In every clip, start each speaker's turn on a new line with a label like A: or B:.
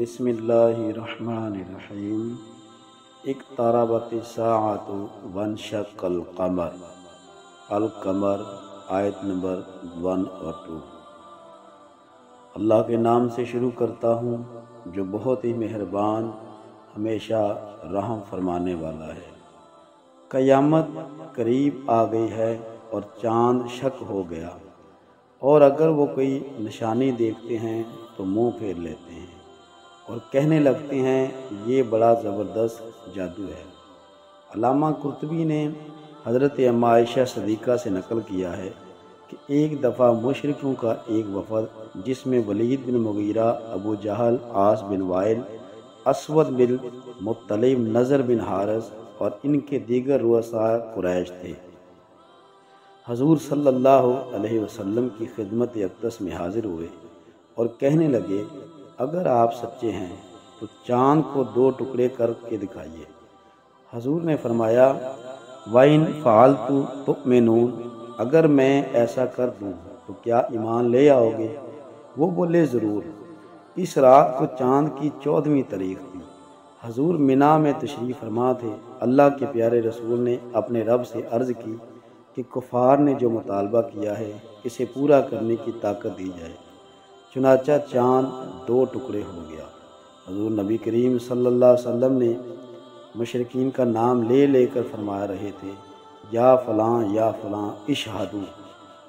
A: بسم اللہ الرحمن الرحیم۔ اقتربت الساعۃ وانشق القمر، القمر آیت نمبر 1 اور 2۔ اللہ کے نام سے شروع کرتا ہوں جو بہت ہی مہربان، ہمیشہ رحم فرمانے والا ہے۔ قیامت قریب آ گئی ہے اور چاند شق ہو گیا، اور اگر وہ کوئی نشانی دیکھتے ہیں تو منہ پھیر لیتے ہیں اور کہنے لگتے ہیں یہ بڑا زبردست جادو ہے۔ علامہ قرطبی نے حضرت اما عائشہ صدیقہ سے نقل کیا ہے کہ ایک دفعہ مشرکوں کا ایک وفد جس میں ولید بن مغیرہ، ابو جہل، عاص بن وائل، اسود بن مطلب، نضر بن حارث اور ان کے دیگر رؤساء قریش تھے، حضور صلی اللہ علیہ وسلم کی خدمت اقدس میں حاضر ہوئے اور کہنے لگے اگر آپ سچے ہیں تو چاند کو 2 ٹکڑے کر کے دکھائیے۔ حضور نے فرمایا وَإِن فَعَلْتُ تُؤْمِنُونَ، اگر میں ایسا کر دوں تو کیا ایمان لے آؤ گے؟ وہ بولے ضرور۔ اس رات کو چاند کی 14ویں تاریخ تھی۔ حضور منا میں تشریف فرما تھے۔ اللہ کے پیارے رسول نے اپنے رب سے عرض کی کہ کفار نے جو مطالبہ کیا ہے اسے پورا کرنے کی طاقت دی جائے۔ چنانچہ چاند 2 ٹکڑے ہو گیا۔ حضور نبی کریم صلی اللہ علیہ وسلم نے مشرکین کا نام لے لے کر فرما رہے تھے یا فلاں یا فلاں اشہدو،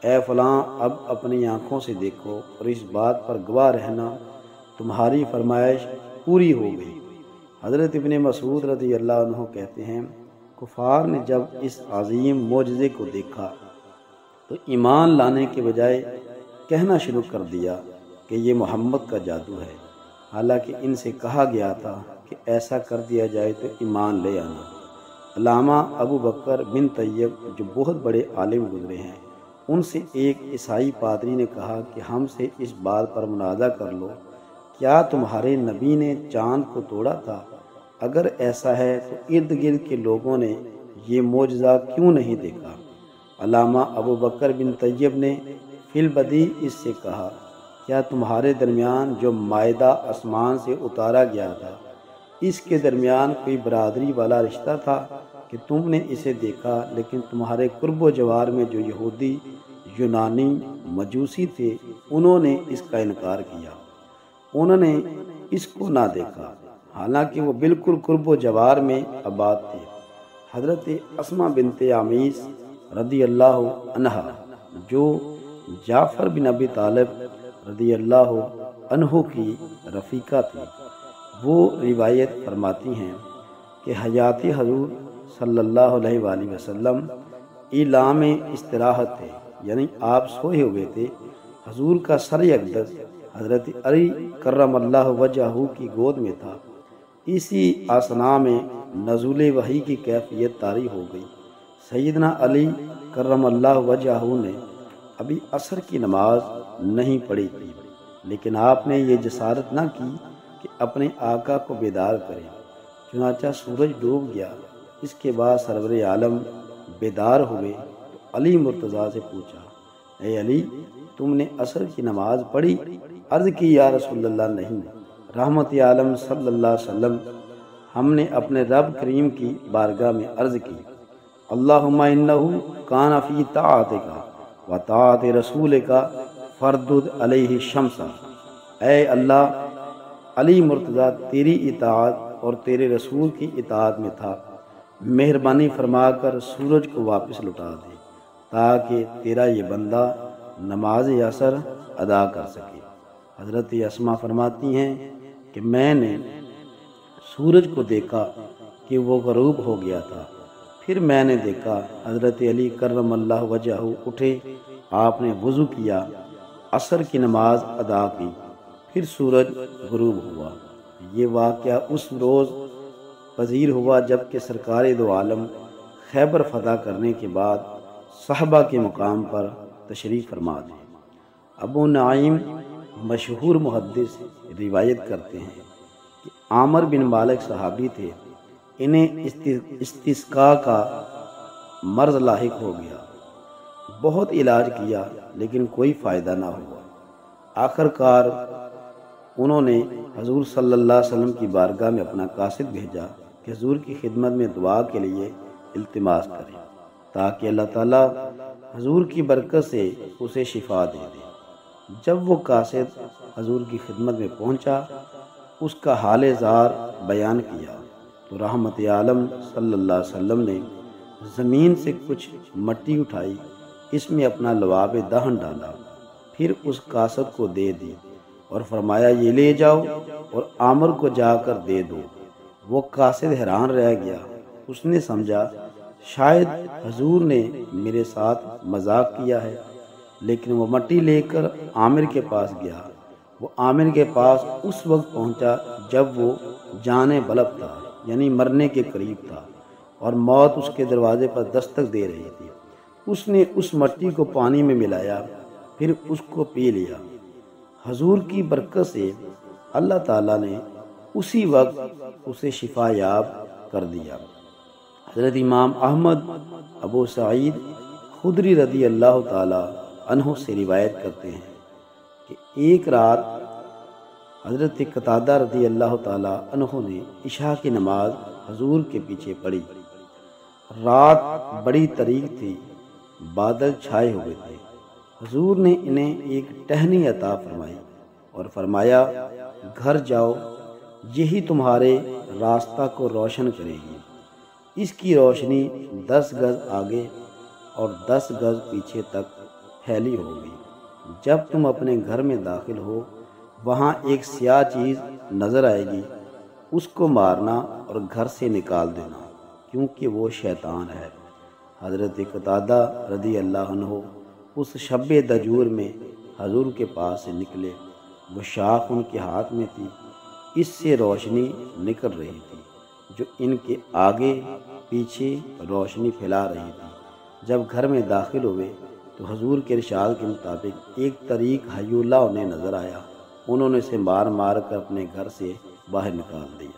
A: اے فلاں اب اپنی آنکھوں سے دیکھو اور اس بات پر گواہ رہنا تمہاری فرمائش پوری ہو گئی۔ حضرت ابن مسعود رضی اللہ عنہ کہتے ہیں کفار نے جب اس عظیم معجزے کو دیکھا تو ایمان لانے کے بجائے کہنا شروع کر دیا کہ یہ محمد کا جادو ہے، حالانکہ ان سے کہا گیا تھا کہ ایسا کر دیا جائے تو ایمان لے آنا۔ علامہ ابو بکر بن طیب جو بہت بڑے عالم گزرے ہیں، ان سے ایک عیسائی پادری نے کہا کہ ہم سے اس بات پر منازع کر لو، کیا تمہارے نبی نے چاند کو توڑا تھا؟ اگر ایسا ہے تو ارد گرد کے لوگوں نے یہ معجزہ کیوں نہیں دیکھا؟ علامہ ابو بکر بن طیب نے فی البدیع اس سے کہا کیا تمہارے درمیان جو مائدہ آسمان سے اتارا گیا تھا اس کے درمیان کوئی برادری والا رشتہ تھا کہ تم نے اسے دیکھا، لیکن تمہارے قرب و جوار میں جو یہودی، یونانی، مجوسی تھے انہوں نے اس کا انکار کیا، انہوں نے اس کو نہ دیکھا حالانکہ وہ بالکل قرب و جوار میں آباد تھے۔ حضرت اسماء بنت عمیس رضی اللہ عنہا جو جعفر بن ابی طالب رضی اللہ عنہ کی رفیقہ تھی، وہ روایت فرماتی ہیں کہ حیات حضور صلی اللہ علیہ وآلہ وسلم اعلام استراحت تھے، یعنی آپ سوئے ہوئے تھے۔ حضور کا سر اقدس حضرت علی کرم اللہ وجہہ کی گود میں تھا۔ اسی آسنا میں نزول وحی کی کیفیت طاری ہو گئی۔ سیدنا علی کرم اللہ وجہہ نے ابھی عصر کی نماز نہیں پڑھی تھی، لیکن آپ نے یہ جسارت نہ کی کہ اپنے آقا کو بیدار کریں۔ چنانچہ سورج ڈوب گیا۔ اس کے بعد سرور عالم بیدار ہوئے تو علی مرتضیٰ سے پوچھا اے علی تم نے عصر کی نماز پڑھی؟ عرض کی یا رسول اللہ نہیں۔ رحمت عالم صلی اللہ علیہ وسلم ہم نے اپنے رب کریم کی بارگاہ میں عرض کی اللہم انہ کان فی طاعتک و طاعت رسولک فردد علیہ الشمس، اے اللہ علی مرتضیٰ تیری اطاعت اور تیرے رسول کی اطاعت میں تھا، مہربانی فرما کر سورج کو واپس لوٹا دے تاکہ تیرا یہ بندہ نماز عصر ادا کر سکے۔ حضرت اسماء فرماتی ہیں کہ میں نے سورج کو دیکھا کہ وہ غروب ہو گیا تھا، پھر میں نے دیکھا حضرت علی کرم اللہ وجہہ اٹھے، آپ نے وضو کیا، عصر کی نماز ادا کی، پھر سورج غروب ہوا۔ یہ واقعہ اس روز پذیر ہوا جب کہ سرکار دو عالم خیبر فتح کرنے کے بعد صحابہ کے مقام پر تشریف فرما تھے۔ ابو نعیم مشہور محدث روایت کرتے ہیں کہ عامر بن مالک صحابی تھے، انہیں استسقاء کا مرض لاحق ہو گیا، بہت علاج کیا لیکن کوئی فائدہ نہ ہوا۔ آخر کار انہوں نے حضور صلی اللہ علیہ وسلم کی بارگاہ میں اپنا قاصد بھیجا کہ حضور کی خدمت میں دعا کے لیے التماس کرے تاکہ اللہ تعالیٰ حضور کی برکت سے اسے شفا دے دے۔ جب وہ قاصد حضور کی خدمت میں پہنچا، اس کا حال زار بیان کیا تو رحمت عالم صلی اللہ علیہ وسلم نے زمین سے کچھ مٹی اٹھائی، اس میں اپنا لعاب دہن ڈالا، پھر اس قاصد کو دے دی اور فرمایا یہ لے جاؤ اور عامر کو جا کر دے دو۔ وہ قاصد حیران رہ گیا، اس نے سمجھا شاید حضور نے میرے ساتھ مذاق کیا ہے، لیکن وہ مٹی لے کر عامر کے پاس گیا۔ وہ عامر کے پاس اس وقت پہنچا جب وہ جانے بلب تھا، یعنی مرنے کے قریب تھا، اور موت اس کے دروازے پر دستک دے رہی تھی۔ اس نے اس مٹی کو پانی میں ملایا، پھر اس کو پی لیا۔ حضور کی برکت سے اللہ تعالیٰ نے اسی وقت اسے شفا یاب کر دیا۔ حضرت امام احمد ابو سعید خدری رضی اللہ تعالیٰ عنہ سے روایت کرتے ہیں کہ ایک رات حضرت قتادہ رضی اللہ تعالیٰ عنہ نے عشاء کی نماز حضور کے پیچھے پڑھی۔ رات بڑی تاریک تھی، بادل چھائے ہوئے تھے۔ حضور نے انہیں ایک ٹہنی عطا فرمائی اور فرمایا گھر جاؤ، یہی تمہارے راستہ کو روشن کرے گی۔ اس کی روشنی 10 گز آگے اور 10 گز پیچھے تک پھیلی ہوگی۔ جب تم اپنے گھر میں داخل ہو، وہاں ایک سیاہ چیز نظر آئے گی، اس کو مارنا اور گھر سے نکال دینا، کیونکہ وہ شیطان ہے۔ حضرت قتادہ رضی اللہ عنہ اس شب دجور میں حضور کے پاس سے نکلے۔ وہ شاخ ان کے ہاتھ میں تھی، اس سے روشنی نکل رہی تھی جو ان کے آگے پیچھے روشنی پھیلا رہی تھی۔ جب گھر میں داخل ہوئے تو حضور کے ارشاد کے مطابق ایک طریق حیولہ انہیں نظر آیا۔ انہوں نے اسے مار مار کر اپنے گھر سے باہر نکال دیا۔